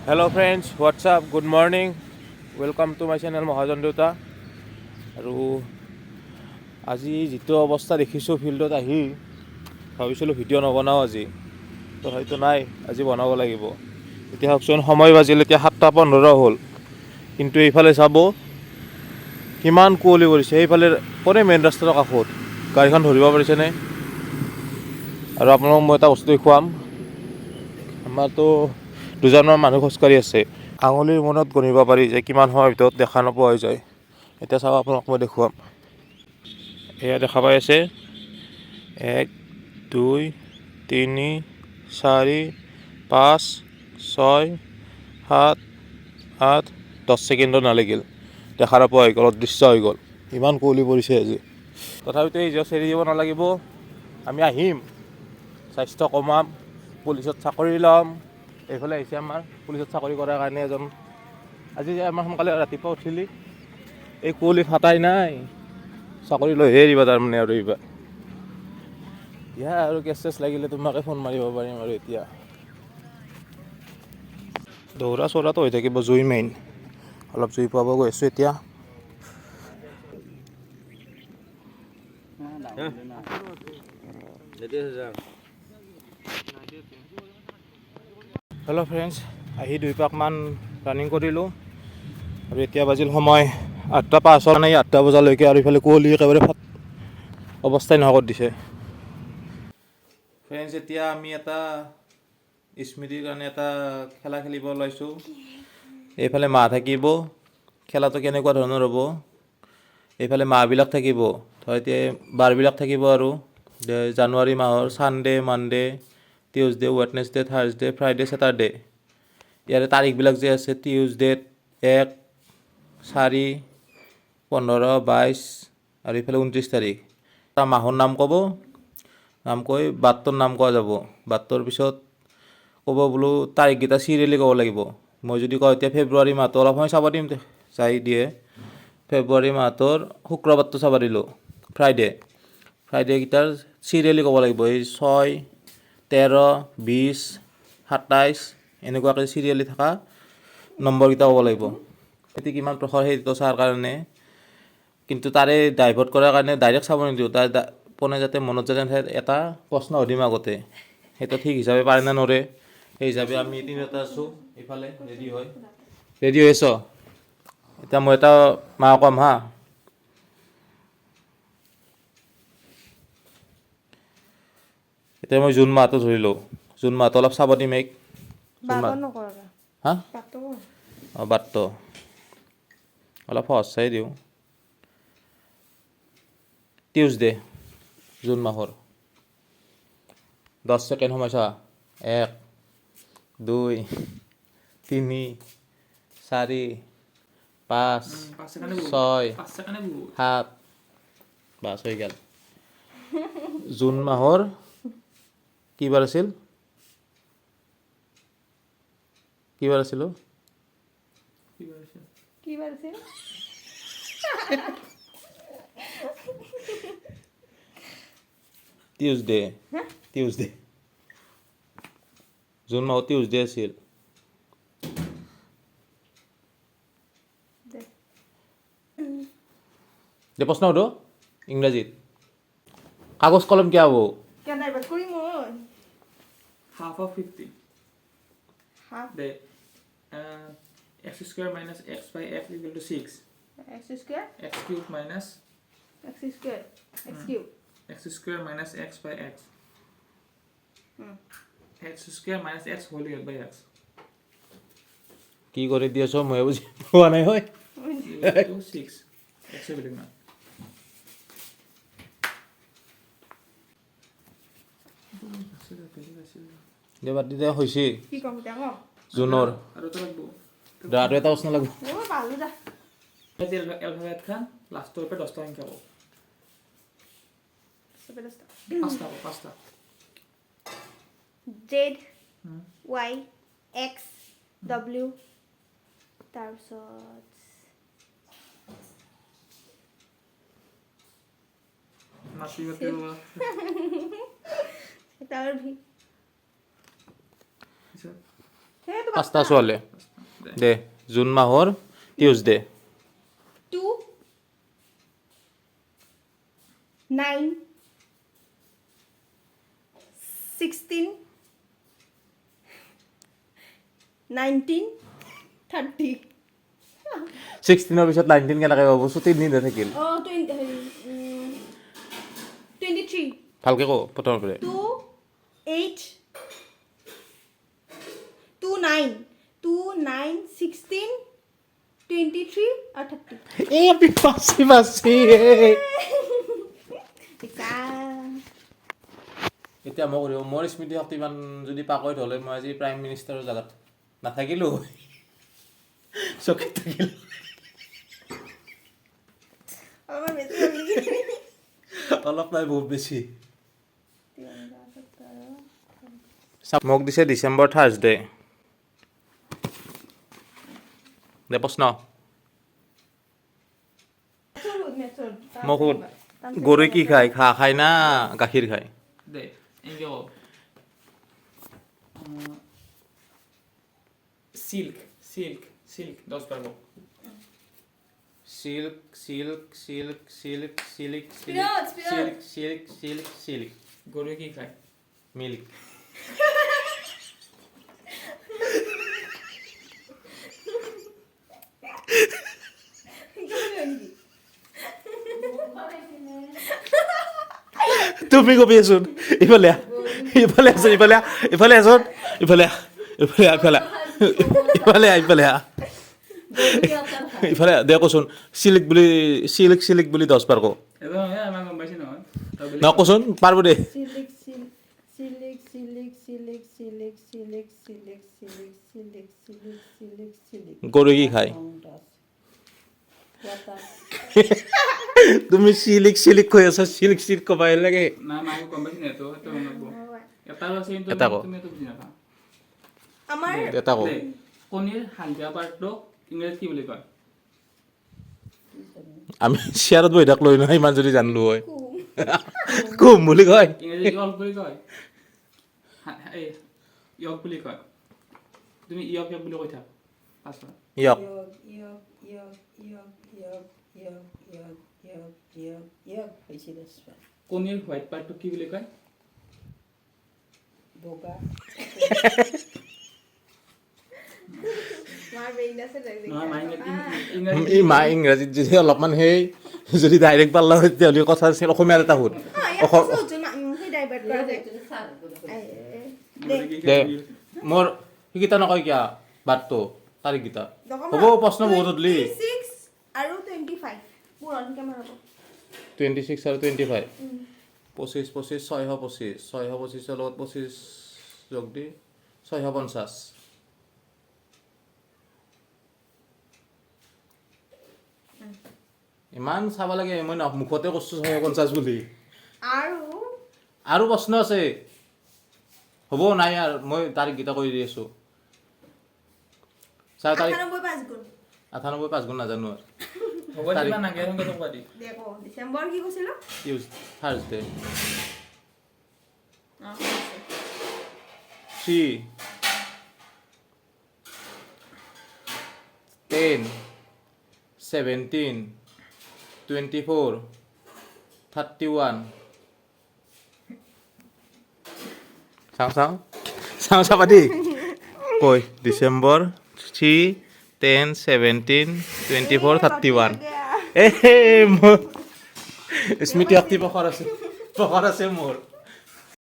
Hello friends, what's up? Good morning. Welcome to my channel মহাজন দেউতা। আৰু আজি যিটো অৱস্থা দেখিছোঁ ফিল্ডত আহি ভাবিছিলোঁ ভিডিঅ' নবনাওঁ আজি, তো হয়তো নাই, আজি বনাব লাগিব। এতিয়া ভাবচোন সময় বাজিল এতিয়া 7:15 হ'ল, কিন্তু এইফালে চাব কিমান কুঁৱলী পৰিছে। সেইফালে পৰে মেইন ৰাস্তাৰ কাষত, গাড়ীখন ধৰিব পাৰিছেনে? আৰু আপোনালোকক মই এটা বস্তু দেখুৱাম। আমাৰতো দুজনমান মানুহ খোজকাঢ়ি আছে, আঙুলিৰ মনত গণিব পাৰি যে কিমান সময়ৰ ভিতৰত দেখা নোপোৱা হৈ যায়। এতিয়া চাওক, আপোনাক মই দেখুৱাম। এয়া দেখা পাই আছে, 1 2 3 4 5 6 7 8 10 ছেকেণ্ডো নালাগিল, দেখা নোপোৱা হৈ গ'ল, অদৃশ্য হৈ গ'ল। ইমান কুঁৱলী পৰিছে আজি। তথাপিতো এই যে চেৰি দিব নালাগিব, আমি আহিম, স্বাস্থ্য কমাম, পুলিচত চাকৰি ল'ম। এইফালে আহিছে আমাৰ পুলিচত চাকৰি কৰাৰ কাৰণে এজন। আজি যে আমাৰ সোনকালে ৰাতিপুৱা উঠিলি, এই কুঁৱলী ফাটাই নাই, চাকৰি লৈহে দিবা তাৰমানে। আৰু এইবাৰ দিয়া, আৰু কেছ চেছ লাগিলে তোমাকে ফোন মাৰিব পাৰিম। আৰু এতিয়া দৌৰা চৌৰাটো হৈ থাকিব, জুই মেইন। অলপ জুই পাব গৈ আছোঁ এতিয়া। হেল্ল' ফ্ৰেণ্ডছ, আহি 2 পাকমান ৰানিং কৰিলোঁ। আৰু এতিয়া বাজিল সময় 8:05 হোৱা নাই, 8টা বজালৈকে। আৰু ইফালে কুঁৱলী একেবাৰে অৱস্থাই নোহোৱা কৰি দিছে। ফ্ৰেণ্ডছ, এতিয়া আমি এটা স্মৃতিৰ কাৰণে এটা খেলা খেলিব ওলাইছোঁ। এইফালে মাহ থাকিব, খেলাটো কেনেকুৱা ধৰণৰ হ'ব, এইফালে মাহবিলাক থাকিব, এতিয়া বাৰবিলাক থাকিব। আৰু জানুৱাৰী মাহৰ Sunday, Monday, Tuesday, Wednesday, Thursday, Friday, Saturday. ইয়াৰে তাৰিখবিলাক যে আছে, টিউজডেত 1, 4, 15, 22 আৰু এইফালে 29 তাৰিখ। এটা মাহৰ নাম ক'ব, নাম কৈ বাৰটোৰ নাম কোৱা যাব। বাৰটোৰ পিছত ক'ব বোলো তাৰিখকেইটা চিৰিয়েলি ক'ব লাগিব। মই যদি কওঁ এতিয়া ফেব্ৰুৱাৰী মাহটো, অলপ সময় চাব দিম, চাই দিয়ে। ফেব্ৰুৱাৰী মাহটোৰ শুক্ৰবাৰটো চাব দিলোঁ, ফ্ৰাইডেকেইটাৰ চিৰিয়েলি ক'ব লাগিব। এই 6, 13, 20, 27 এনেকুৱাকৈ চিৰিয়েলি থকা নম্বৰকেইটা ক'ব লাগিব। সেইটো কিমান প্ৰখৰ সেইটো চোৱাৰ কাৰণে। কিন্তু তাৰে ডাইভাৰ্ট কৰাৰ কাৰণে ডাইৰেক্ট চাব নিদিওঁ, তাৰ পোনে যাতে মনত যাতে এটা প্ৰশ্ন সুধিম আগতে, সেইটো ঠিক হিচাপে পাৰে নে নৰে, সেই হিচাপে আমি তিনিওটা আছোঁ। এইফালে ৰেডি হৈ আছ? এতিয়া মই এটা মাহ ক'ম হা। এতিয়া মই জুন মাহটো ধৰিলোঁ, জুন মাহটো অলপ চাব দিম। হা অঁ, বাৰটো অলপ সহজ চাই দিওঁ। টিউজডে, জুন মাহৰ 10 ছেকেণ্ড সময় চা। 1 2 3 4 5 6 7 বাছ হৈ গ'ল। জুন মাহৰ কি বাৰ আছিল? টিউজডে। জুন মাহত টিউজডে আছিল। যে প্ৰশ্ন সোধো ইংৰাজীত, কাগজ কলম কিয় হ'ব? Half of 50. The x square minus x by x equal to 6. X square? X cube minus X square? X cube? x square minus x by x. X square minus x whole divided by x. কি কৰি দি আছ মই বুজি পোৱা নাই হয়। Equal to 6. X will not. দেবাৰ তেতিয়া হৈছে কি কম এতিয়া ক? জুনৰ। আৰু এটা লাগব। আৰু এটা প্ৰশ্ন লাগিব। পাহলো যা। এলফাবেট খান লাষ্টৰ পৰা 10টা সংখ্যা পাব। পাঁচটা। Z Y X W তাৰপিছত সেইটো 5টা ছোৱালী দে জুন মাহৰ টিউজডে 2 9 16 19 30 16ৰ পিছত 19 কেনেকৈ হ'ব 3 দিন থাকিল 23 ভালকৈ কওঁ প্ৰথমৰ পৰা 2 8 2 9 2 9 16 23 और 30 এই আমি পাছি এতিয়া মই কৰিব মোৰ স্মৃতি শক্তি ইমান যদি পাকৈত হ'লে মই আজি প্ৰাইম মিনিষ্টাৰৰ জেগাত নাথাকিলোঁ চকীত থাকিলোঁ অলপ নাই বহুত বেছি মোক দিছে ডিচেম্বৰ থাৰ্ছডে দে প্ৰশ্ন মোক সুধ গৰুৱে কি খায় ঘাঁহ খায় না গাখীৰ খায় দে এনেকৈ কওঁ সিল্ক সিল্ক সিল্ক 10 বাৰ কওঁ silk silk silk silk silk Spirit, silk silk silk silk গৰুৱে কি খায় মিল্ক তুমি কবি আছোন ইফালে ইফালে আছোন ইফালে ইফালে আছোন ইফালে ইফালে ইফালে ইফালে ইফালে ইফালে দে কচোন চিলিক চিলিক বুলি 10 বাৰ কওঁ এইটো নহয় আমাৰ গম পাইছে নহয় ন কচোন পাৰব দে Silik, silik, silik, silik, silik, silik, silik, silik, silik, silik, silik, silik. গৰু কি খায় তুমি চিলিক চিলিক কৈ আছা চিলিক চিলিক কবাই লাগে নাই মায়ে গম পাইছে নাই তো সেইটো গম নাপাব এটা আছে কিন্তু এটা কওঁ। তুমি এইটো বুজি নাপাবা আমাৰ এটা কওঁ দে, কণীৰ হালধীয়া পাৰ্টটো ইংৰাজীত কি বুলি কয় আমি চেয়াৰত বহি থাকলো নহয় ইমান যদি জানলো হয় কুম বুলি কয় ইংৰাজীত য়ক বুলি কয় এই য়ক বুলি কয় তুমি য়ক য়ক বুলি কৈ থাক পাঁচবাৰ ইয়ক কণীৰ হোৱাইট পাৰ্টটো কি বুলি কয় মাৰ ব্ৰেইন আছে নহয় মায়ে ই মা ইংৰাজীত যদি অলপমান সেই যদি ডাইৰেক্ট পাল্লা হয় তেতিয়াহ'লে কথা আছিল অসমীয়াত এটা শুন দে মোৰ সেইকেইটা নকয় কিয়া বাটটো তাৰিখকেইটা হ'ব প্ৰশ্ন বহুত সুধলি আৰু 25 পুৰণ কেমেৰা হ'ব 26 আৰু 25 25 25 625 625 লগত 25 যোগ দি 650 ইমান চাব লাগে মই মুখতে কৈছো 650 বুলি আৰু প্ৰশ্ন আছে হ'ব নাই আৰু মই তাৰিখকেইটা কৈ দি আছো 4 তাৰিখ 98 5 গুণ নাজানো আৰু হ'ব দিবা নাগে সংগে তো কোৱা দি দেখো ডিসেম্বৰ কি কৈছিল থাৰ্ছডে 3 10 17 24 31 চাওঁ চাবাদি কৈ ডিচেম্বৰ 3 10 17 24 31 মোৰ স্মৃতি শক্তি প্ৰখৰ আছে মোৰ